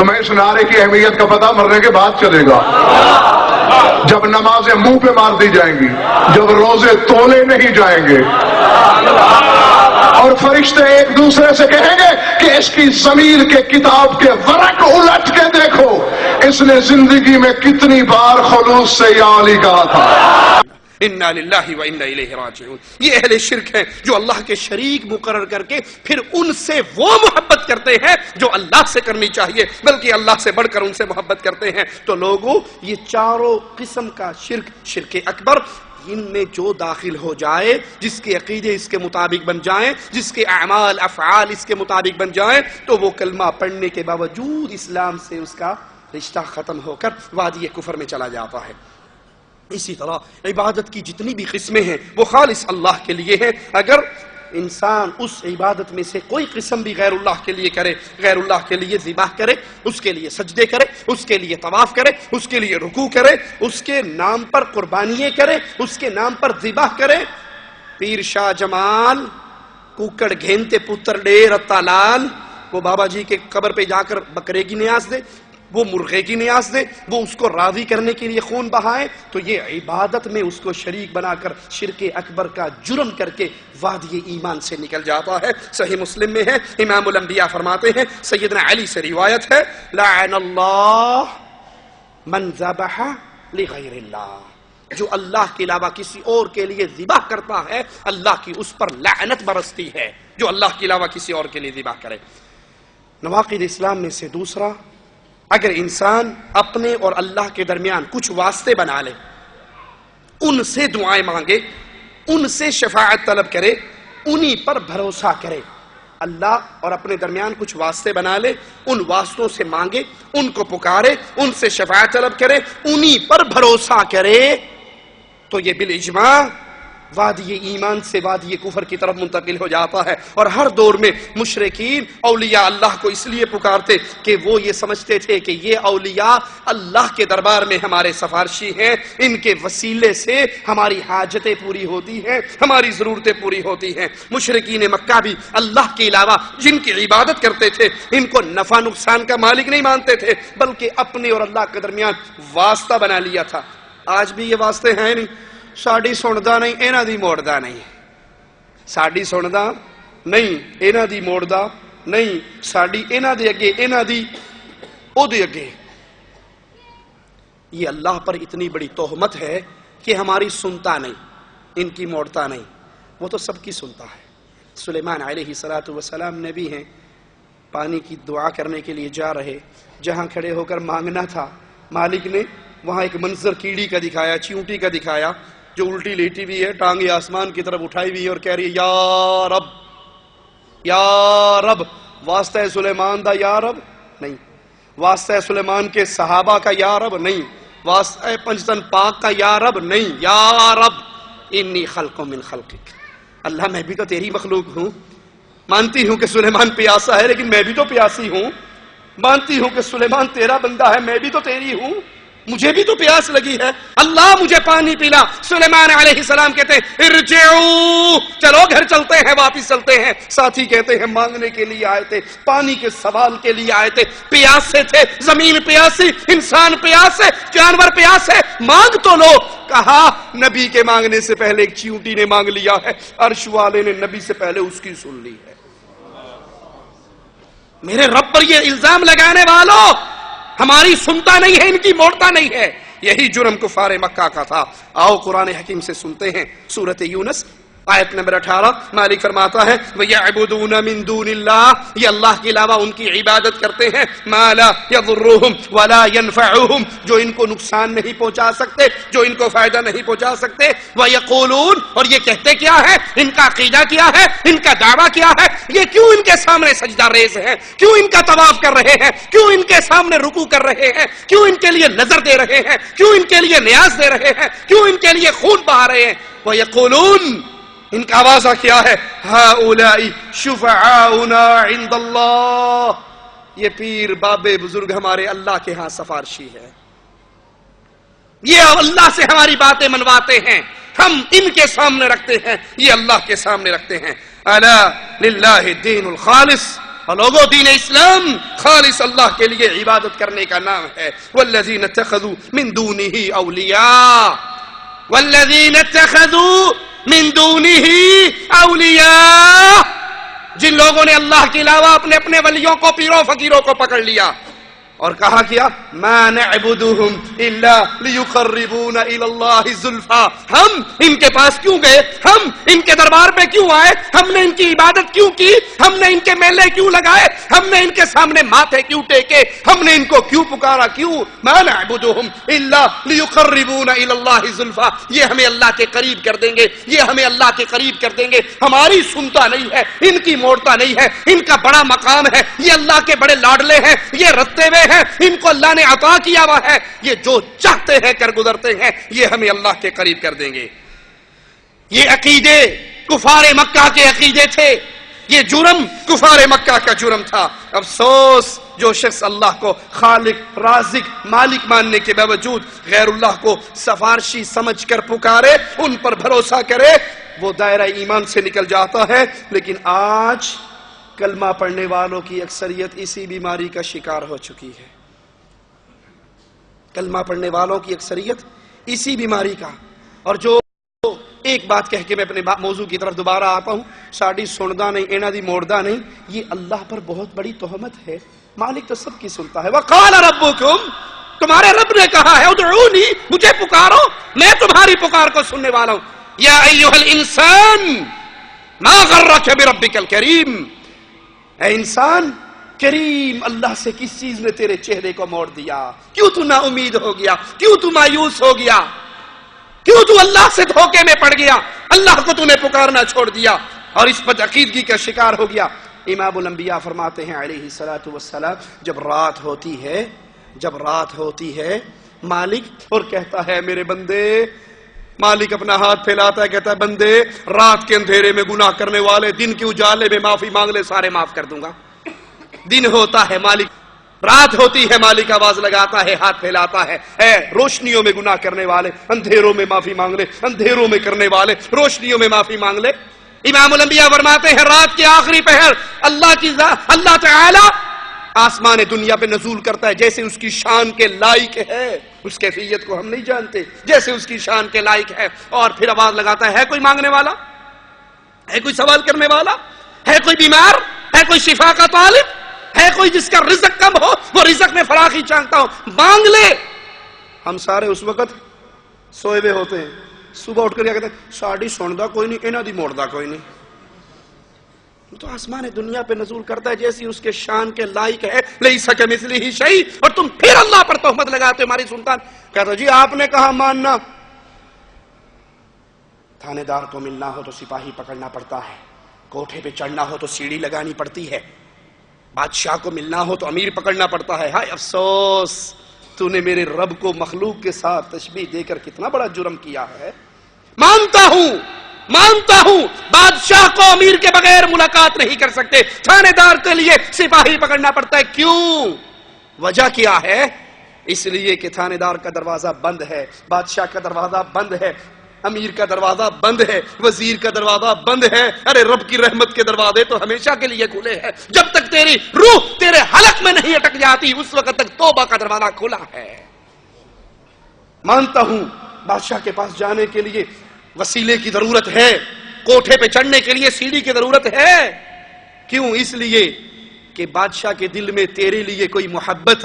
تمہیں اس نعرے کی اہمیت کا پتہ مرنے کے بعد چلے گا، جب نمازیں منہ پہ مار دی جائیں گی، جب روزے تولے نہیں جائیں گے، اور فرشتے ایک دوسرے سے کہیں گے کہ اس کی ضمیر کے کتاب کے ورق الٹ کے دیکھو، اس نے زندگی میں کتنی بار خلوص سے یا علی کہا تھا۔ انا للہ و انا الیہ راجعون۔ یہ اہل شرک ہیں جو اللہ کے شریک مقرر کر کے پھر ان سے وہ محبت کرتے ہیں جو اللہ سے کرنی چاہیے، بلکہ اللہ سے بڑھ کر ان سے محبت کرتے ہیں۔ تو لوگوں، یہ چاروں قسم کا شرک، شرک اکبر، ان میں جو داخل ہو جائے، جس کے عقیدے اس کے مطابق بن جائیں، جس کے اعمال افعال اس کے مطابق بن جائیں، تو وہ کلمہ پڑھنے کے باوجود اسلام سے اس کا رشتہ ختم ہو کر وادی کفر میں چلا جاتا ہے۔ اسی طرح عبادت کی جتنی بھی قسمیں ہیں وہ خالص اللہ کے لیے ہیں۔ اگر انسان اس عبادت میں سے کوئی قسم بھی غیر اللہ کے لیے کرے، غیر اللہ کے لیے ذبح کرے، اس کے لیے سجدے کرے، اس کے لیے طواف کرے، اس کے لیے رکوع کرے، اس کے نام پر قربانیاں کرے، اس کے نام پر ذبح کرے، پیر شاہ جمال، کوکڑ گھینتے پتر ڈیر تالال، وہ بابا جی کے قبر پہ جا کر بکرے کی نیاز دے، وہ مرغے کی نیاز دے، وہ اس کو راضی کرنے کے لیے خون بہائے، تو یہ عبادت میں اس کو شریک بنا کر شرک اکبر کا جرم کر کے وادی ایمان سے نکل جاتا ہے۔ صحیح مسلم میں ہے، امام الانبیاء فرماتے ہیں، سیدنا علی سے روایت ہے، لعن اللہ من ذبح لغیر اللہ، جو اللہ کے علاوہ کسی اور کے لیے ذبح کرتا ہے، اللہ کی اس پر لعنت برستی ہے، جو اللہ کے علاوہ کسی اور کے لیے ذبح کرے۔ نواقض اسلام میں سے دوسرا، اگر انسان اپنے اور اللہ کے درمیان کچھ واسطے بنا لے، ان سے دعائیں مانگے، ان سے شفاعت طلب کرے، انہی پر بھروسہ کرے، اللہ اور اپنے درمیان کچھ واسطے بنا لے، ان واسطوں سے مانگے، ان کو پکارے، ان سے شفاعت طلب کرے، انہی پر بھروسہ کرے، تو یہ بالاجماع وادی ایمان سے وادی کفر کی طرف منتقل ہو جاتا ہے۔ اور ہر دور میں مشرکین اولیاء اللہ کو اس لیے پکارتے کہ وہ یہ سمجھتے تھے کہ یہ اولیاء اللہ کے دربار میں ہمارے سفارشی ہیں، ان کے وسیلے سے ہماری حاجتیں پوری ہوتی ہیں، ہماری ضرورتیں پوری ہوتی ہیں۔ مشرکین مکہ بھی اللہ کے علاوہ جن کی عبادت کرتے تھے، ان کو نفع نقصان کا مالک نہیں مانتے تھے، بلکہ اپنے اور اللہ کے درمیان واسطہ بنا لیا تھا۔ آج بھی یہ واسطے ہیں نہیں، ساڑی سندا نہیں انہاں دی موڑدا نہیں، ساڑی سندا نہیں انہاں دی موڑدا نہیں، ساڑی انہاں دے اگے انہاں دی او دے اگے۔ یہ اللہ پر اتنی بڑی تہمت ہے کہ ہماری سنتا نہیں، ان کی موڑتا نہیں، وہ تو سب کی سنتا ہے۔ سلیمان علیہ السلام نبی ہیں، پانی کی دعا کرنے کے لیے جا رہے، جہاں کھڑے ہو کر مانگنا تھا، مالک نے وہاں ایک منظر کیڑی کا دکھایا، چیونٹی کا دکھایا، جو الٹی لیٹی ہوئی ہے، ٹانگیں آسمان کی طرف اٹھائی ہوئی ہے اور کہہ رہی ہے یا رب یا رب۔ واسطہ ہے سلیمان دا یا رب نہیں، واسطہ ہے سلیمان کے صحابہ کا یا رب نہیں، واسطہ ہے پنجتن پاک کا یا رب نہیں، یا رب انی خلق من خلقک، اللہ میں بھی تو تیری مخلوق ہوں، مانتی ہوں کہ سلیمان پیاسا ہے لیکن میں بھی تو پیاسی ہوں، مانتی ہوں کہ سلیمان تیرا بندہ ہے، میں بھی تو تیری ہوں، مجھے بھی تو پیاس لگی ہے، اللہ مجھے پانی پلا۔ سلیمان علیہ السلام کہتے ہیں ارجعوا، چلو گھر چلتے ہیں، واپس چلتے ہیں۔ ساتھی کہتے ہیں مانگنے کے لیے آئے تھے، پانی کے سوال کے لیے آئے تھے، پیاسے تھے، زمین پیاسی، انسان پیاسے، جانور پیاسے، مانگ تو لو۔ کہا نبی کے مانگنے سے پہلے ایک چیونٹی نے مانگ لیا ہے، عرش والے نے نبی سے پہلے اس کی سن لی ہے۔ میرے رب پر یہ الزام لگانے والوں، ہماری سنتا نہیں ہے، ان کی موڑتا نہیں ہے، یہی جرم کفار مکہ کا تھا۔ آؤ قرآن حکیم سے سنتے ہیں، سورۃ یونس آیت نمبر 18، مالک فرماتا ہے وَيَعْبُدُونَ مِن دُونِ اللَّهِ، یہ اللہ کے علاوہ ان کی عبادت کرتے ہیں، مَا لَا يَضُرُّهُمْ وَلَا يَنْفَعُهُمْ، جو ان کو نقصان نہیں پہنچا سکتے، جو ان کو فائدہ نہیں پہنچا سکتے۔ وَيَقُولُونَ، اور یہ کہتے کیا ہے، ان کا عقیدہ کیا ہے، ان کا دعویٰ کیا ہے، یہ کیوں ان کے سامنے سجدہ ریز ہیں، کیوں ان کا طواف کر رہے ہیں، کیوں ان کے سامنے رکوع کر رہے ہیں، کیوں ان کے لیے نظر دے رہے ہیں، کیوں ان کے لیے نیاز دے رہے ہیں، کیوں ان کے لیے خون بہا رہے ہیں۔ وَيَقُولُونَ، ان کا آوازہ کیا ہے، ہؤلاء شفعاؤنا عند اللہ، یہ پیر بابے بزرگ ہمارے اللہ کے ہاں سفارشی ہے، یہ اللہ سے ہماری باتیں منواتے ہیں، ہم ان کے سامنے رکھتے ہیں، یہ اللہ کے سامنے رکھتے ہیں۔ الا للہ الدین الخالص، اور لوگوں دین اسلام خالص اللہ کے لیے عبادت کرنے کا نام ہے. والذین اتخذوا من دونہ اولیاء، والذین اتخذوا من دونہ اولیاء، جن لوگوں نے اللہ کے علاوہ اپنے اپنے ولیوں کو، پیروں فقیروں کو پکڑ لیا اور کہا کیا ما نعبدهم الا ليقربونا الى الله زلفى. ہم ان کے پاس کیوں گئے، ہم ان کے دربار پہ کیوں آئے، ہم نے ان کی عبادت کیوں کی، ہم نے ان کے میلے کیوں لگائے، ہم نے ان کے سامنے ماتھے کیوں ٹیکے، ہم نے ان کو کیوں پکارا، کیوں؟ ما نعبدهم الا ليقربونا الى الله زلفى. یہ ہمیں اللہ کے قریب کر دیں گے، یہ ہمیں اللہ کے قریب کر دیں گے. ہماری سنتا نہیں ہے، ان کی موڑتا نہیں ہے، ان کا بڑا مقام ہے، یہ اللہ کے بڑے لاڈلے ہیں، یہ رتے ہوئے ہیں، ان کو اللہ نے عطا کیا ہوا ہے، یہ جو چاہتے ہیں کر گزرتے ہیں، یہ ہمیں اللہ کے قریب کر دیں گے. یہ عقیدے کفار مکہ کے عقیدے تھے، یہ جرم کفار مکہ کا جرم تھا. افسوس جو شخص اللہ کو خالق، رازق، مالک ماننے کے باوجود غیر اللہ کو سفارشی سمجھ کر پکارے، ان پر بھروسہ کرے، وہ دائرہ ایمان سے نکل جاتا ہے. لیکن آج کلمہ پڑھنے والوں کی اکثریت اسی بیماری کا شکار ہو چکی ہے. کلمہ پڑھنے والوں کی اکثریت اسی بیماری کا. اور جو ایک بات کہہ کے میں اپنے موضوع کی طرف دوبارہ آتا ہوں، ساڑی سندا نہیں، اینا دی موڑدا نہیں، یہ اللہ پر بہت بڑی تہمت ہے. مالک تو سب کی سنتا ہے. وقال ربکم، تمہارے رب نے کہا ہے ادعونی، مجھے پکارو، میں تمہاری پکار کو سننے والا ہوں. یا ایھا الانسان ما غرک بربک الکریم، اے انسان، کریم اللہ سے کس چیز نے تیرے چہرے کو موڑ دیا؟ کیوں تو نا امید ہو گیا؟ کیوں تو مایوس ہو گیا؟ کیوں تو اللہ سے دھوکے میں پڑ گیا؟ اللہ کو تو نے پکارنا چھوڑ دیا اور اس بد عقیدگی کا شکار ہو گیا. امام الانبیاء فرماتے ہیں علیہ الصلوۃ والسلام، جب رات ہوتی ہے مالک اور کہتا ہے میرے بندے، مالک اپنا ہاتھ پھیلاتا ہے، کہتا ہے بندے، رات کے اندھیرے میں گناہ کرنے والے دن کے اجالے میں معافی مانگ لے، سارے معاف کر دوں گا. دن ہوتا ہے مالک، رات ہوتی ہے مالک آواز لگاتا ہے، ہاتھ پھیلاتا ہے، اے روشنیوں میں گناہ کرنے والے اندھیروں میں معافی مانگ لے، اندھیروں میں کرنے والے روشنیوں میں معافی مانگ لے. امام الانبیاء فرماتے ہیں رات کے آخری پہر اللہ تعالی آسمان دنیا پہ نزول کرتا ہے جیسے اس کی شان کے لائق ہے. اس کیفیت کو ہم نہیں جانتے، جیسے اس کی شان کے لائق ہے. اور پھر آواز لگاتا ہے کوئی مانگنے والا، ہے کوئی سوال کرنے والا، ہے کوئی بیمار، ہے کوئی شفا کا طالب، ہے کوئی جس کا رزق کم ہو، وہ رزق میں فراخی چاہتا ہو، مانگ لے. ہم سارے اس وقت سوئے ہوئے ہوتے ہیں، صبح اٹھ کر کیا کہتے ہیں ساڑی سندا کوئی نہیں، اینا دی موڑدا کوئی نہیں. تو آسمان دنیا پہ نزول کرتا ہے جیسی اس کے شان کے لائق ہے، لیس کمثلہ شیء، اور تم پھر اللہ پر تہمت لگاتے ہو ہماری سلطان. کہتا جی آپ نے کہا ماننا. تھانے دار کو ملنا ہو تو سپاہی پکڑنا پڑتا ہے، کوٹھے پہ چڑھنا ہو تو سیڑھی لگانی پڑتی ہے، بادشاہ کو ملنا ہو تو امیر پکڑنا پڑتا ہے. ہائے افسوس، تو نے میرے رب کو مخلوق کے ساتھ تشبیہ دے کر کتنا بڑا جرم کیا ہے. مانتا ہوں بادشاہ کو امیر کے بغیر ملاقات نہیں کر سکتے، تھانے دار کے لیے سپاہی پکڑنا پڑتا ہے. کیوں؟ وجہ کیا ہے؟ اس لیے کہ تھانے دار کا دروازہ بند ہے، بادشاہ کا دروازہ بند ہے، امیر کا دروازہ بند ہے، وزیر کا دروازہ بند ہے. ارے رب کی رحمت کے دروازے تو ہمیشہ کے لیے کھلے ہیں. جب تک تیری روح تیرے حلق میں نہیں اٹک جاتی اس وقت تک توبہ کا دروازہ کھلا ہے. مانتا ہوں بادشاہ کے پاس جانے کے لیے وسیلے کی ضرورت ہے، کوٹھے پہ چڑھنے کے لیے سیڑھی کی ضرورت ہے. کیوں؟ اس لیے کہ بادشاہ کے دل میں تیرے لیے کوئی محبت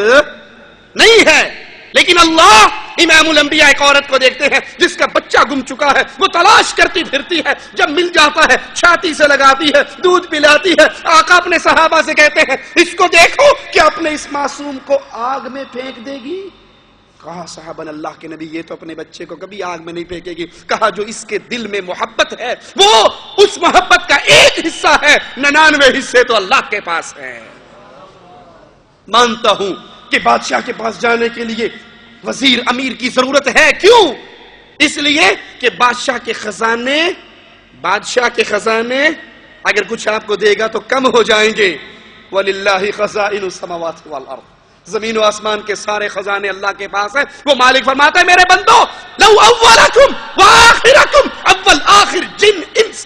نہیں ہے. لیکن اللہ، امام الانبیاء ایک عورت کو دیکھتے ہیں جس کا بچہ گم چکا ہے، وہ تلاش کرتی پھرتی ہے، جب مل جاتا ہے چھاتی سے لگاتی ہے، دودھ پلاتی ہے. آقا اپنے صحابہ سے کہتے ہیں اس کو دیکھو کہ اپنے اس معصوم کو آگ میں پھینک دے گی. کہا صحابہ اللہ کے نبی یہ تو اپنے بچے کو کبھی آگ میں نہیں پھینکے گی. کہا جو اس کے دل میں محبت ہے وہ اس محبت کا ایک حصہ ہے، 99 حصے تو اللہ کے پاس ہے. مانتا ہوں کہ بادشاہ کے پاس جانے کے لیے وزیر امیر کی ضرورت ہے. کیوں؟ اس لیے کہ بادشاہ کے خزانے اگر کچھ آپ کو دے گا تو کم ہو جائیں گے. وَلِلَّهِ خَزَائِنُ السَّمَاوَاتِ وَالْأَرْضِ، زمین و آسمان کے سارے خزانے اللہ کے پاس ہیں. وہ مالک فرماتا ہے میرے بندو، لو اولکم وآخرکم، اول آخر جن انس